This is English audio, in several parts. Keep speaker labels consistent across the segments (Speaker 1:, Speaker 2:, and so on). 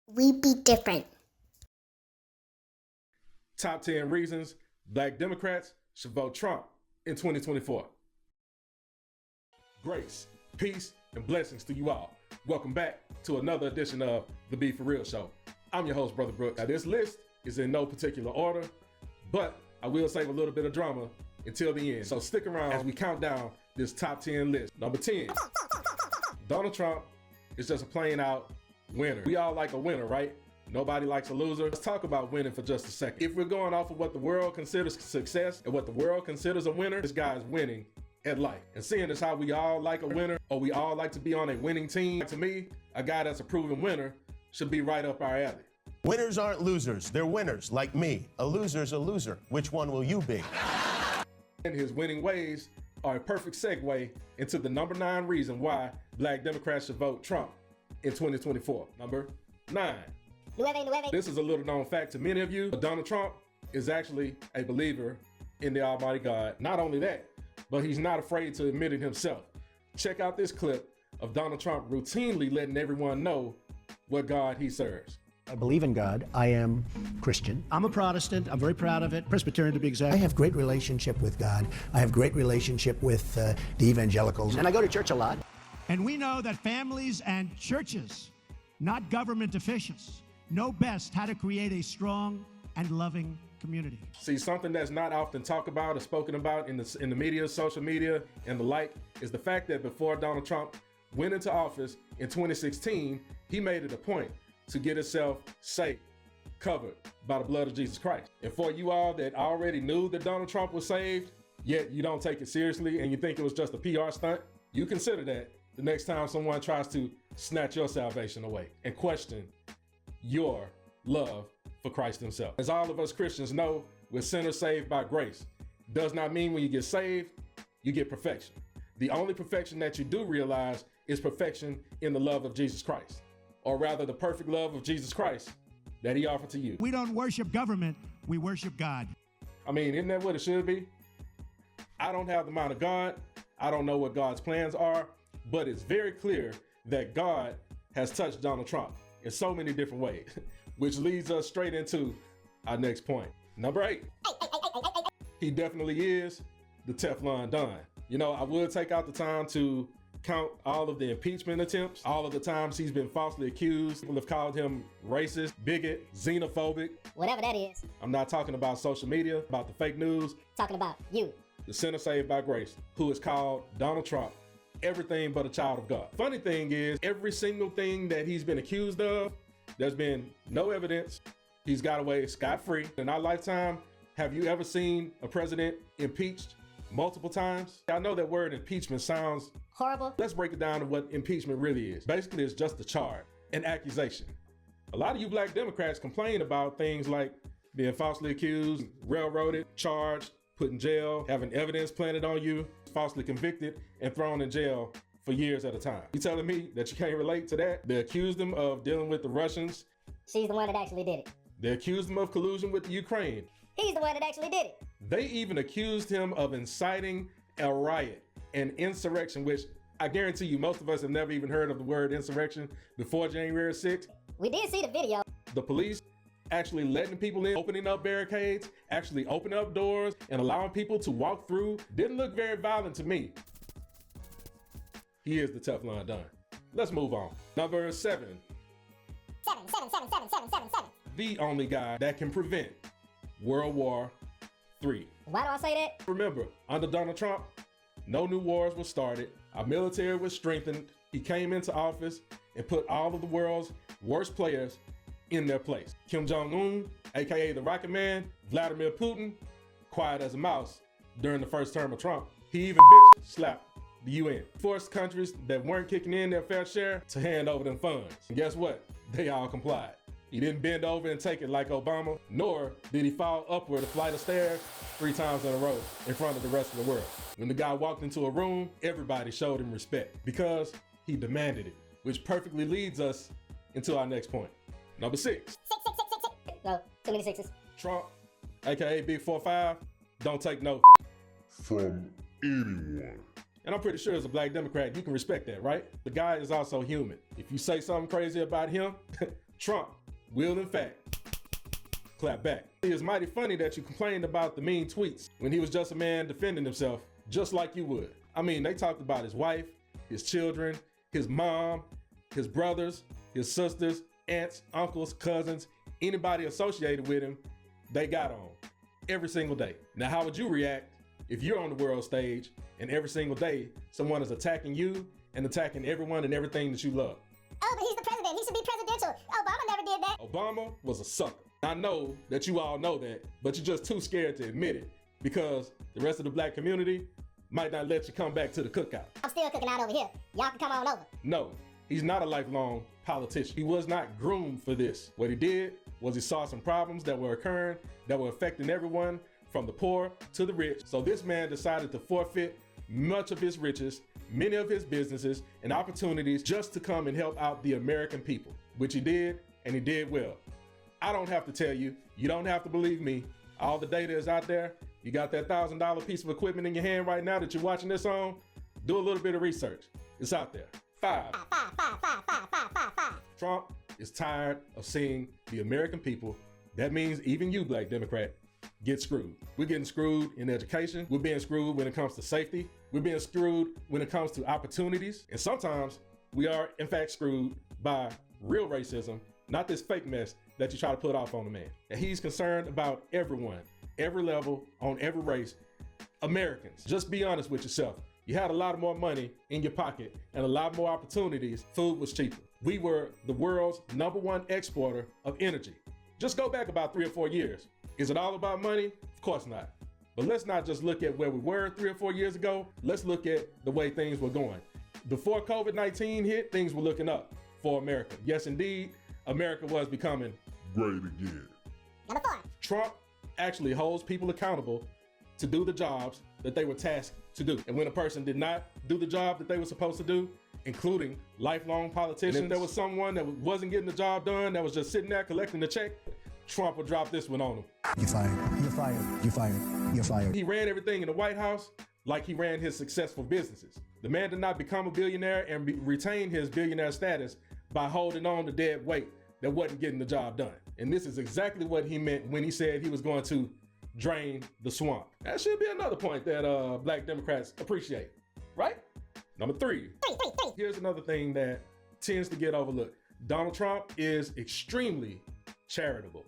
Speaker 1: We be different.
Speaker 2: Top 10 reasons Black Democrats should vote Trump in 2024. Grace, peace, and blessings to you all. Welcome back to another edition of The Be For Real Show. I'm your host, Brother Brooks. Now, this list is in no particular order, but I will save a little bit of drama until the end. So stick around as we count down this top 10 list. Number 10, Donald Trump is just a plain out winner. We all like a winner, right? Nobody likes a loser. Let's talk about winning for just a second. If we're going off of what the world considers success and what the world considers a winner, this guy is winning at life. And seeing as how we all like a winner, or we all like to be on a winning team, to me, a guy that's a proven winner should be right up our alley.
Speaker 3: Winners aren't losers, they're winners, like me. A loser's a loser. Which one will you be?
Speaker 2: And his winning ways are a perfect segue into the number 9 reason why Black Democrats should vote Trump in 2024. Number 9. This is a little known fact to many of you, but Donald Trump is actually a believer in the Almighty God. Not only that, but he's not afraid to admit it himself. Check out this clip of Donald Trump routinely letting everyone know what God he serves.
Speaker 4: I believe in God. I am Christian. I'm a Protestant. I'm very proud of it. Presbyterian, to be exact. I have great relationship with God. I have great relationship with the evangelicals. And I go to church a lot.
Speaker 5: And we know that families and churches, not government officials, know best how to create a strong and loving community.
Speaker 2: See, something that's not often talked about or spoken about in the media, social media, and the like, is the fact that before Donald Trump went into office in 2016, he made it a point to get himself safe, covered by the blood of Jesus Christ. And for you all that already knew that Donald Trump was saved, yet you don't take it seriously and you think it was just a PR stunt, you consider that the next time someone tries to snatch your salvation away and question your love for Christ himself. As all of us Christians know, we're sinners saved by grace. Does not mean when you get saved, you get perfection. The only perfection that you do realize is perfection in the love of Jesus Christ, or rather the perfect love of Jesus Christ that he offered to you.
Speaker 5: We don't worship government, we worship God.
Speaker 2: I mean, isn't that what it should be? I don't have the mind of God. I don't know what God's plans are, but it's very clear that God has touched Donald Trump in so many different ways, which leads us straight into our next point. Number 8. He definitely is the Teflon Don. You know, I would take out the time to count all of the impeachment attempts, all of the times he's been falsely accused. People have called him racist, bigot, xenophobic.
Speaker 1: Whatever that is.
Speaker 2: I'm not talking about social media, about the fake news.
Speaker 1: Talking about you.
Speaker 2: The sinner saved by grace, who is called Donald Trump everything but a child of God. Funny thing is, every single thing that he's been accused of, there's been no evidence. He's got away scot-free. In our lifetime, have you ever seen a president impeached multiple times? I know that word impeachment sounds
Speaker 1: horrible.
Speaker 2: Let's break it down to what impeachment really is. Basically, it's just a charge, an accusation. A lot of you Black Democrats complain about things like being falsely accused, railroaded, charged, put in jail, having evidence planted on you, falsely convicted, and thrown in jail for years at a time. You telling me that you can't relate to that? They accused him of dealing with the Russians.
Speaker 1: She's the one that actually did it.
Speaker 2: They accused him of collusion with the Ukraine.
Speaker 1: He's the one that actually did it.
Speaker 2: They even accused him of inciting a riot, an insurrection, which I guarantee you most of us have never even heard of the word insurrection before January 6th.
Speaker 1: We did see the video.
Speaker 2: The police actually letting people in, opening up barricades, actually opening up doors and allowing people to walk through. Didn't look very violent to me. He is the Teflon Don. Let's move on. Number 7. The only guy that can prevent World War III.
Speaker 1: Why do I say that?
Speaker 2: Remember, under Donald Trump, no new wars were started. Our military was strengthened. He came into office and put all of the world's worst players in their place. Kim Jong-un, aka the Rocket Man, Vladimir Putin, quiet as a mouse during the first term of Trump. He even slapped the UN. Forced countries that weren't kicking in their fair share to hand over them funds. And guess what? They all complied. He didn't bend over and take it like Obama, nor did he fall upward a flight of stairs 3 times in a row in front of the rest of the world. When the guy walked into a room, everybody showed him respect because he demanded it, which perfectly leads us into our next point. Number 6.
Speaker 1: No, too many sixes.
Speaker 2: Trump, aka Big 4-5, don't take no
Speaker 6: from anyone.
Speaker 2: And I'm pretty sure as a Black Democrat, you can respect that, right? The guy is also human. If you say something crazy about him, Trump will, in fact, clap back. It is mighty funny that you complained about the mean tweets when he was just a man defending himself, just like you would. I mean, they talked about his wife, his children, his mom, his brothers, his sisters, aunts, uncles, cousins, anybody associated with him, they got on every single day. Now, how would you react if you're on the world stage and every single day someone is attacking you and attacking everyone and everything that you love?
Speaker 1: Oh, but he's the president. He should be presidential. Obama never did that.
Speaker 2: Obama was a sucker. I know that you all know that, but you're just too scared to admit it because the rest of the black community might not let you come back to the cookout.
Speaker 1: I'm still cooking out over here. Y'all can come on over.
Speaker 2: No, he's not a lifelong politician. He was not groomed for this. What he did was he saw some problems that were occurring that were affecting everyone from the poor to the rich. So this man decided to forfeit much of his riches, many of his businesses and opportunities just to come and help out the American people, which he did, and he did well. I don't have to tell you, you don't have to believe me. All the data is out there. You got that $1,000 piece of equipment in your hand right now that you're watching this on. Do a little bit of research. It's out there. Five. Trump is tired of seeing the American people, that means even you, Black Democrat, get screwed. We're getting screwed in education. We're being screwed when it comes to safety. We're being screwed when it comes to opportunities. And sometimes we are, in fact, screwed by real racism, not this fake mess that you try to put off on the man. And he's concerned about everyone, every level, on every race. Americans, just be honest with yourself. You had a lot more money in your pocket and a lot more opportunities. Food was cheaper. We were the world's #1 exporter of energy. Just go back about 3 or 4 years. Is it all about money? Of course not. But let's not just look at where we were 3 or 4 years ago. Let's look at the way things were going. Before COVID-19 hit, things were looking up for America. Yes, indeed, America was becoming
Speaker 6: Great again.
Speaker 1: Number 4.
Speaker 2: Trump actually holds people accountable to do the jobs that they were tasked to do. And when a person did not do the job that they were supposed to do, including lifelong politicians, if there was someone that wasn't getting the job done, that was just sitting there collecting the check, Trump would drop this one on them.
Speaker 4: You're fired. You're fired. You're fired. You're fired.
Speaker 2: He ran everything in the White House like he ran his successful businesses. The man did not become a billionaire and retain his billionaire status by holding on to dead weight that wasn't getting the job done. And this is exactly what he meant when he said he was going to drain the swamp. That should be another point that Black Democrats appreciate, right? Number 3. Here's another thing that tends to get overlooked. Donald Trump is extremely charitable.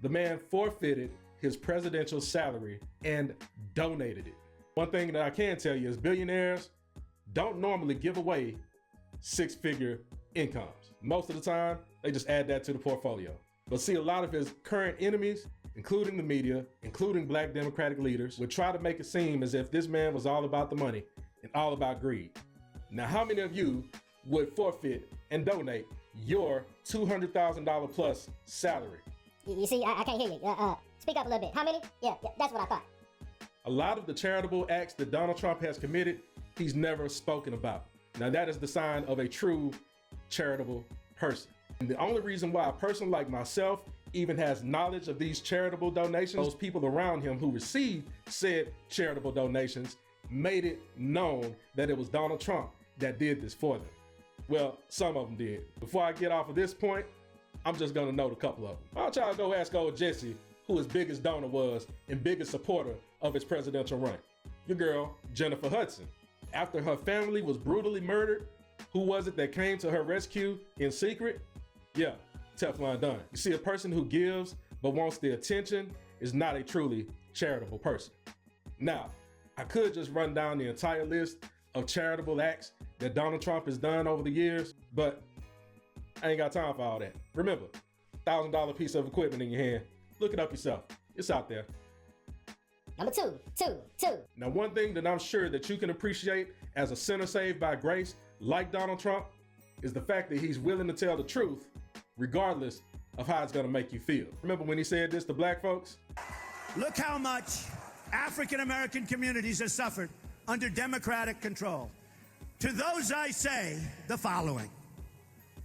Speaker 2: The man forfeited his presidential salary and donated it. One thing that I can tell you is billionaires don't normally give away 6-figure incomes. Most of the time, they just add that to the portfolio. But see, a lot of his current enemies, including the media, including Black Democratic leaders, would try to make it seem as if this man was all about the money and all about greed. Now, how many of you would forfeit and donate your $200,000 plus salary?
Speaker 1: You see, I can't hear you. Speak up a little bit. How many? Yeah, that's what I thought.
Speaker 2: A lot of the charitable acts that Donald Trump has committed, he's never spoken about. Now, that is the sign of a true charitable person. And the only reason why a person like myself even has knowledge of these charitable donations, those people around him who received said charitable donations made it known that it was Donald Trump that did this for them. Well, some of them did. Before I get off of this point, I'm just gonna note a couple of them. Why don't y'all go ask old Jesse who his biggest donor was and biggest supporter of his presidential run? Your girl, Jennifer Hudson. After her family was brutally murdered, who was it that came to her rescue in secret? Yeah, Teflon Don. You see, a person who gives but wants the attention is not a truly charitable person. Now, I could just run down the entire list of charitable acts that Donald Trump has done over the years, but I ain't got time for all that. Remember, $1,000 piece of equipment in your hand. Look it up yourself. It's out there.
Speaker 1: Number 2.
Speaker 2: Now, one thing that I'm sure that you can appreciate as a sinner saved by grace, like Donald Trump, is the fact that he's willing to tell the truth, regardless of how it's gonna make you feel. Remember when he said this to black folks?
Speaker 5: Look how much African American communities have suffered under Democratic control. To those I say the following: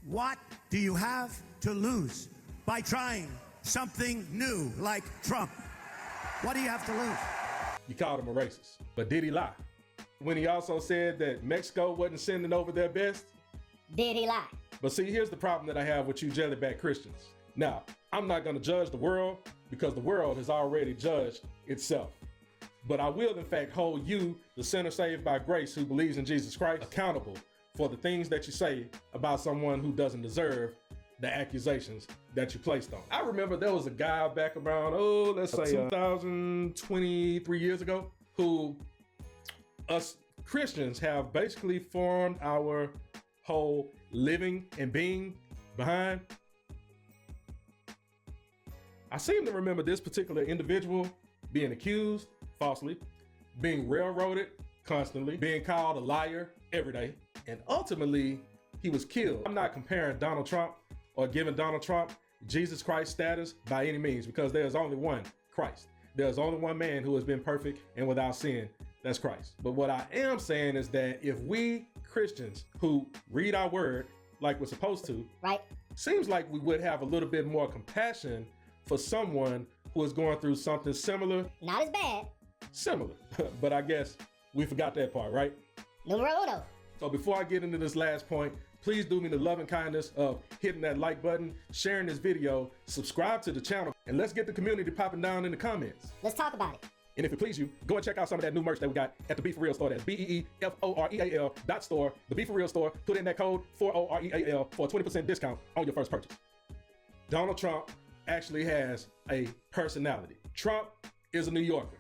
Speaker 5: what do you have to lose by trying something new like Trump? What do you have to lose?
Speaker 2: You called him a racist, but did he lie? When he also said that Mexico wasn't sending over their best?
Speaker 1: Did he lie?
Speaker 2: But see, here's the problem that I have with you jellyback Christians. Now, I'm not going to judge the world because the world has already judged itself. But I will, in fact, hold you, the sinner saved by grace who believes in Jesus Christ, accountable for the things that you say about someone who doesn't deserve the accusations that you placed on. I remember there was a guy back around, let's say 2023 years ago, who us Christians have basically formed our whole living and being behind. I seem to remember this particular individual being accused falsely, being railroaded constantly, being called a liar every day, and ultimately he was killed. I'm not comparing Donald Trump or giving Donald Trump Jesus Christ status by any means, because there's only one Christ. There's only one man who has been perfect and without sin. That's Christ. But what I am saying is that if we Christians who read our word like we're supposed to,
Speaker 1: Right.
Speaker 2: seems like we would have a little bit more compassion for someone who is going through something similar.
Speaker 1: Not as bad.
Speaker 2: But I guess we forgot that part, right?
Speaker 1: Numero uno.
Speaker 2: So before I get into this last point, please do me the love and kindness of hitting that like button, sharing this video, subscribe to the channel, and let's get the community popping down in the comments.
Speaker 1: Let's talk about it.
Speaker 2: And if it please you, go and check out some of that new merch that we got at the Be For Real store. That's BEEFOREAL.store, the Be For Real store. Put in that code 4OREAL for a 20% discount on your first purchase. Donald Trump actually has a personality. Trump is a New Yorker.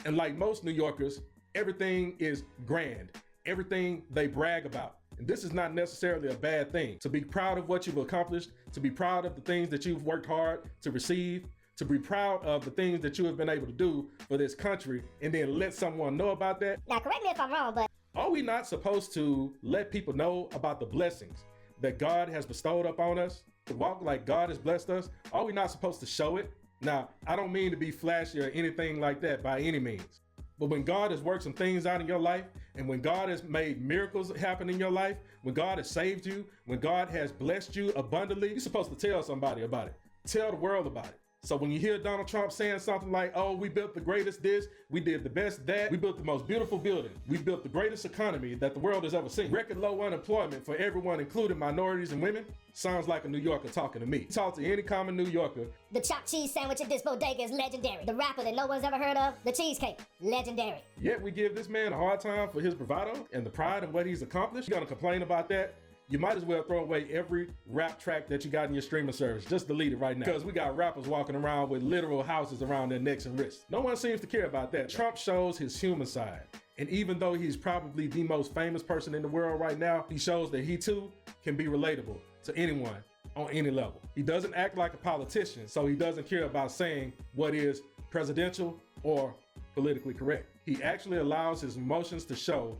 Speaker 2: And like most New Yorkers, everything is grand. Everything they brag about. And this is not necessarily a bad thing. To be proud of what you've accomplished, to be proud of the things that you've worked hard to receive, to be proud of the things that you have been able to do for this country, and then let someone know about that.
Speaker 1: Now, correct me if I'm wrong, but
Speaker 2: Are we not supposed to let people know about the blessings that God has bestowed upon us? To walk like God has blessed us? Are we not supposed to show it? Now, I don't mean to be flashy or anything like that by any means. But when God has worked some things out in your life, and when God has made miracles happen in your life, when God has saved you, when God has blessed you abundantly, you're supposed to tell somebody about it. Tell the world about it. So when you hear Donald Trump saying something like, oh, we built the greatest this, we did the best that, we built the most beautiful building, we built the greatest economy that the world has ever seen, record low unemployment for everyone, including minorities and women, sounds like a New Yorker talking to me. Talk to any common New Yorker.
Speaker 1: the chopped cheese sandwich at this bodega is legendary. The rapper that no one's ever heard of, the cheesecake, legendary.
Speaker 2: Yet we give this man a hard time for his bravado and the pride in what he's accomplished. You're gonna complain about that? You might as well throw away every rap track that you got in your streaming service. Just delete it right now. Because we got rappers walking around with literal houses around their necks and wrists. No one seems to care about that. Trump shows his human side. And even though he's probably the most famous person in the world right now, he shows that he too can be relatable to anyone on any level. He doesn't act like a politician, so he doesn't care about saying what is presidential or politically correct. He actually allows his emotions to show,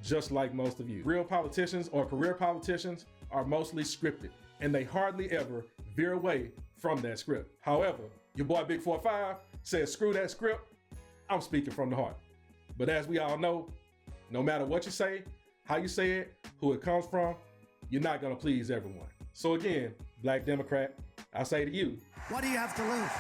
Speaker 2: just like most of you. Real politicians or career politicians are mostly scripted, and they hardly ever veer away from that script. However, your boy Big 45 says, screw that script, I'm speaking from the heart. But as we all know, no matter what you say, how you say it, who it comes from, you're not gonna please everyone. So again, Black Democrat, I say to you,
Speaker 5: What do you have to lose?